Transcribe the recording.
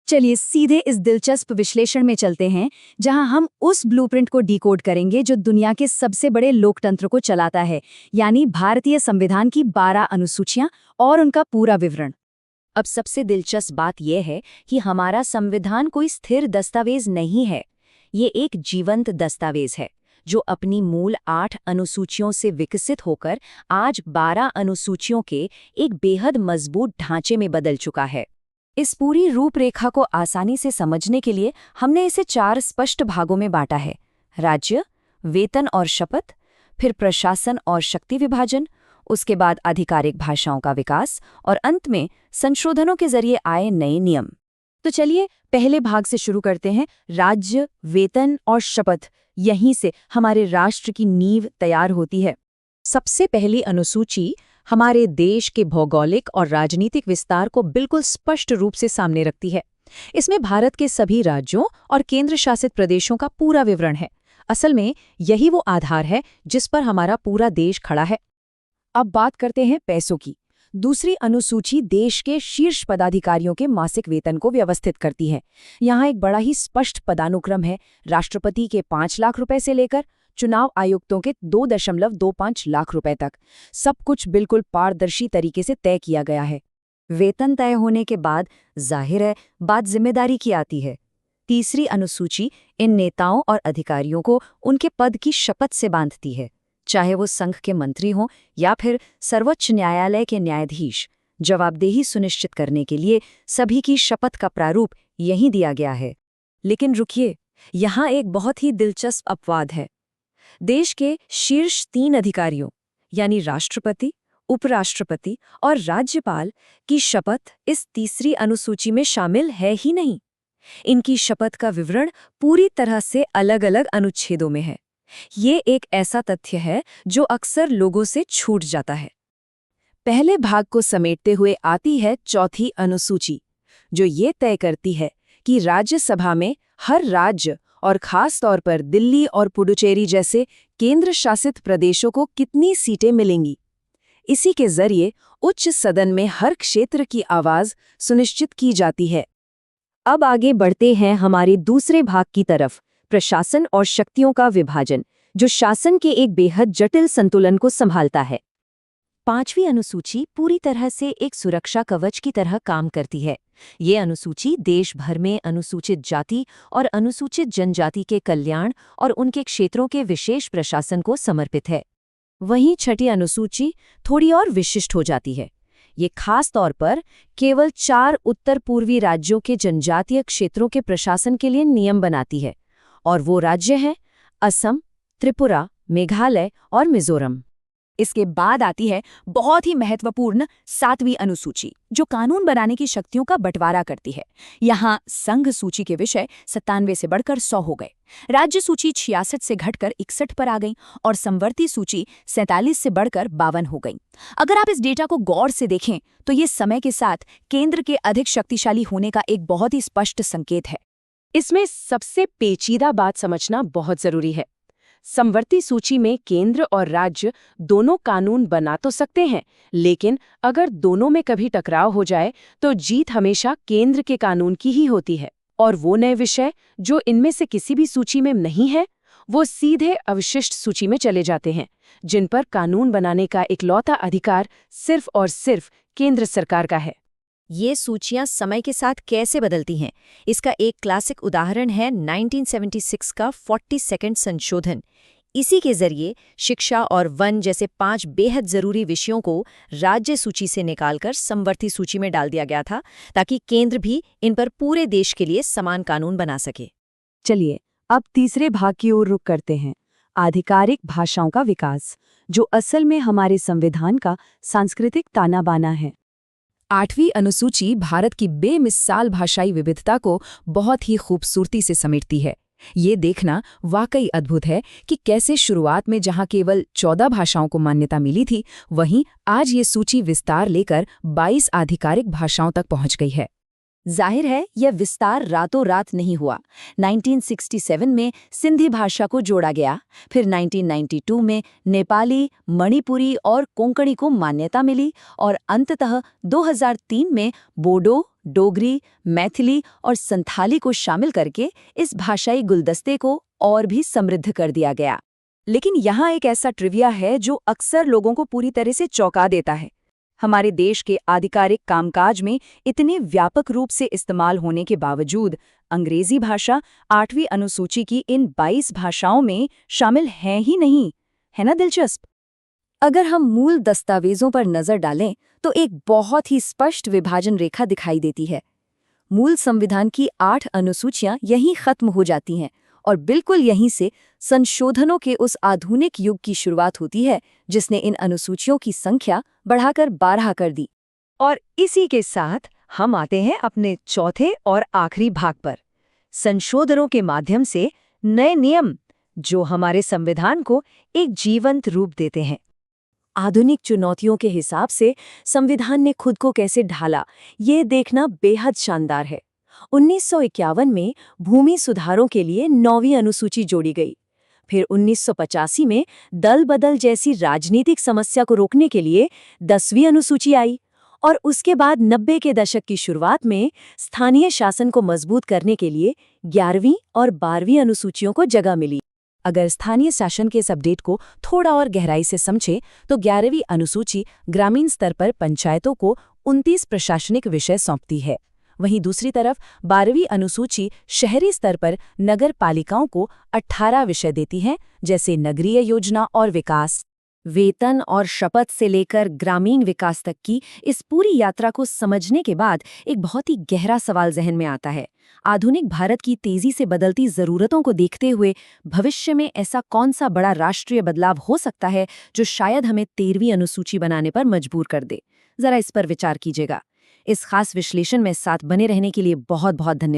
चलिए सीधे इस दिलचस्प विश्लेषण में चलते हैं, जहां हम उस ब्लूप्रिंट को डिकोड करेंगे जो दुनिया के सबसे बड़े लोकतंत्र को चलाता है, यानी भारतीय संविधान की 12 अनुसूचियां और उनका पूरा विवरण। अब सबसे दिलचस्प बात यह है कि हमारा संविधान कोई स्थिर दस्तावेज नहीं है। ये एक जीवंत दस्तावेज है जो अपनी मूल 8 अनुसूचियों से विकसित होकर आज 12 अनुसूचियों के एक बेहद मजबूत ढांचे में बदल चुका है। इस पूरी रूपरेखा को आसानी से समझने के लिए हमने इसे 4 स्पष्ट भागों में बांटा है: राज्य, वेतन और शपथ, फिर प्रशासन और शक्ति विभाजन, उसके बाद आधिकारिक भाषाओं का विकास और अंत में संशोधनों के जरिए आए नए नियम। तो चलिए पहले भाग से शुरू करते हैं, राज्य, वेतन और शपथ। यहीं से हमारे राष्ट्र की नींव तैयार होती है। सबसे पहली अनुसूची हमारे देश के भौगोलिक और राजनीतिक विस्तार को बिल्कुल स्पष्ट रूप से सामने रखती है। इसमें भारत के सभी राज्यों और केंद्र शासित प्रदेशों का पूरा विवरण है। असल में यही वो आधार है जिस पर हमारा पूरा देश खड़ा है। अब बात करते हैं पैसों की। दूसरी अनुसूची देश के शीर्ष पदाधिकारियों के मासिक वेतन को व्यवस्थित करती है। यहाँ एक बड़ा ही स्पष्ट पदानुक्रम है। राष्ट्रपति के 5 लाख रुपए से लेकर चुनाव आयुक्तों के 2.25 लाख रुपए तक सब कुछ बिल्कुल पारदर्शी तरीके से तय किया गया है। वेतन तय होने के बाद जाहिर है बात जिम्मेदारी की आती है। तीसरी अनुसूची इन नेताओं और अधिकारियों को उनके पद की शपथ से बांधती है, चाहे वो संघ के मंत्री हों या फिर सर्वोच्च न्यायालय के न्यायाधीश। जवाबदेही सुनिश्चित करने के लिए सभी की शपथ का प्रारूप यहीं दिया गया है। लेकिन रुकिए, यहाँ एक बहुत ही दिलचस्प अपवाद है। देश के शीर्ष 3 अधिकारियों यानी राष्ट्रपति, उपराष्ट्रपति और राज्यपाल की शपथ इस तीसरी अनुसूची में शामिल है ही नहीं। इनकी शपथ का विवरण पूरी तरह से अलग-अलग अनुच्छेदों में है। ये एक ऐसा तथ्य है जो अक्सर लोगों से छूट जाता है। पहले भाग को समेटते हुए आती है चौथी अनुसूची, जो ये तय करती है कि राज्यसभा में हर राज्य और खास तौर पर दिल्ली और पुडुचेरी जैसे केंद्र शासित प्रदेशों को कितनी सीटें मिलेंगी। इसी के जरिए उच्च सदन में हर क्षेत्र की आवाज सुनिश्चित की जाती है। अब आगे बढ़ते हैं हमारे दूसरे भाग की तरफ, प्रशासन और शक्तियों का विभाजन, जो शासन के एक बेहद जटिल संतुलन को संभालता है। 5वीं अनुसूची पूरी तरह से एक सुरक्षा कवच की तरह काम करती है। ये अनुसूची देश भर में अनुसूचित जाति और अनुसूचित जनजाति के कल्याण और उनके क्षेत्रों के विशेष प्रशासन को समर्पित है। वहीं 6ठी अनुसूची थोड़ी और विशिष्ट हो जाती है। ये खास तौर पर केवल 4 उत्तर पूर्वी राज्यों के जनजातीय क्षेत्रों के प्रशासन के लिए नियम बनाती है, और वो राज्य हैं असम, त्रिपुरा, मेघालय और मिजोरम। इसके बाद आती है बहुत ही महत्वपूर्ण 7वीं अनुसूची, जो कानून बनाने की शक्तियों का बंटवारा करती है। यहाँ संघ सूची के विषय 97 से बढ़कर 100 हो गए, राज्य सूची 66 से घटकर 61 पर आ गई और समवर्ती सूची 47 से बढ़कर 52 हो गई। अगर आप इस डेटा को गौर से देखें तो ये समय के साथ केंद्र के अधिक शक्तिशाली होने का एक बहुत ही स्पष्ट संकेत है। इसमें सबसे पेचीदा बात समझना बहुत जरूरी है। समवर्ती सूची में केंद्र और राज्य दोनों कानून बना तो सकते हैं, लेकिन अगर दोनों में कभी टकराव हो जाए तो जीत हमेशा केंद्र के कानून की ही होती है। और वो नए विषय जो इनमें से किसी भी सूची में नहीं है, वो सीधे अवशिष्ट सूची में चले जाते हैं, जिन पर कानून बनाने का इकलौता अधिकार सिर्फ और सिर्फ केंद्र सरकार का है। ये सूचियां समय के साथ कैसे बदलती हैं, इसका एक क्लासिक उदाहरण है 1976 का 42nd संशोधन। इसी के जरिए शिक्षा और वन जैसे 5 बेहद जरूरी विषयों को राज्य सूची से निकालकर समवर्ती सूची में डाल दिया गया था, ताकि केंद्र भी इन पर पूरे देश के लिए समान कानून बना सके। चलिए अब तीसरे भाग की ओर रुख करते हैं, आधिकारिक भाषाओं का विकास, जो असल में हमारे संविधान का सांस्कृतिक ताना बाना है। 8वीं अनुसूची भारत की बेमिसाल भाषाई विविधता को बहुत ही खूबसूरती से समेटती है। ये देखना वाकई अद्भुत है कि कैसे शुरुआत में जहां केवल 14 भाषाओं को मान्यता मिली थी, वहीं आज ये सूची विस्तार लेकर 22 आधिकारिक भाषाओं तक पहुंच गई है। जाहिर है यह विस्तार रातों रात नहीं हुआ। 1967 में सिंधी भाषा को जोड़ा गया, फिर 1992 में नेपाली, मणिपुरी और कोंकणी को मान्यता मिली और अंततः 2003 में बोडो, डोगरी, मैथिली और संथाली को शामिल करके इस भाषाई गुलदस्ते को और भी समृद्ध कर दिया गया। लेकिन यहाँ एक ऐसा ट्रिविया है जो अक्सर लोगों को पूरी तरह से चौंका देता है। हमारे देश के आधिकारिक कामकाज में इतने व्यापक रूप से इस्तेमाल होने के बावजूद अंग्रेजी भाषा 8वीं अनुसूची की इन 22 भाषाओं में शामिल है ही नहीं। है ना दिलचस्प? अगर हम मूल दस्तावेजों पर नजर डालें तो एक बहुत ही स्पष्ट विभाजन रेखा दिखाई देती है। मूल संविधान की 8 अनुसूचियां यहीं खत्म हो जाती हैं और बिल्कुल यहीं से संशोधनों के उस आधुनिक युग की शुरुआत होती है जिसने इन अनुसूचियों की संख्या बढ़ाकर 12 कर दी। और इसी के साथ हम आते हैं अपने चौथे और आखिरी भाग पर, संशोधनों के माध्यम से नए नियम जो हमारे संविधान को एक जीवंत रूप देते हैं। आधुनिक चुनौतियों के हिसाब से संविधान ने खुद को कैसे ढाला, ये देखना बेहद शानदार है। 1951 में भूमि सुधारों के लिए 9वीं अनुसूची जोड़ी गई। फिर 1985 में दल बदल जैसी राजनीतिक समस्या को रोकने के लिए 10वीं अनुसूची आई और उसके बाद 90 के दशक की शुरुआत में स्थानीय शासन को मजबूत करने के लिए 11वीं और 12वीं अनुसूचियों को जगह मिली। अगर स्थानीय शासन के इस अपडेट को थोड़ा और गहराई से समझे तो 11वीं अनुसूची ग्रामीण स्तर पर पंचायतों को 29 प्रशासनिक विषय सौंपती है। वहीं दूसरी तरफ 12वीं अनुसूची शहरी स्तर पर नगर पालिकाओं को 18 विषय देती है, जैसे नगरीय योजना और विकास। वेतन और शपथ से लेकर ग्रामीण विकास तक की इस पूरी यात्रा को समझने के बाद एक बहुत ही गहरा सवाल जहन में आता है। आधुनिक भारत की तेजी से बदलती जरूरतों को देखते हुए भविष्य में ऐसा कौन सा बड़ा राष्ट्रीय बदलाव हो सकता है जो शायद हमें 13वीं अनुसूची बनाने पर मजबूर कर दे? जरा इस पर विचार कीजिएगा। इस खास विश्लेषण में साथ बने रहने के लिए बहुत बहुत धन्यवाद।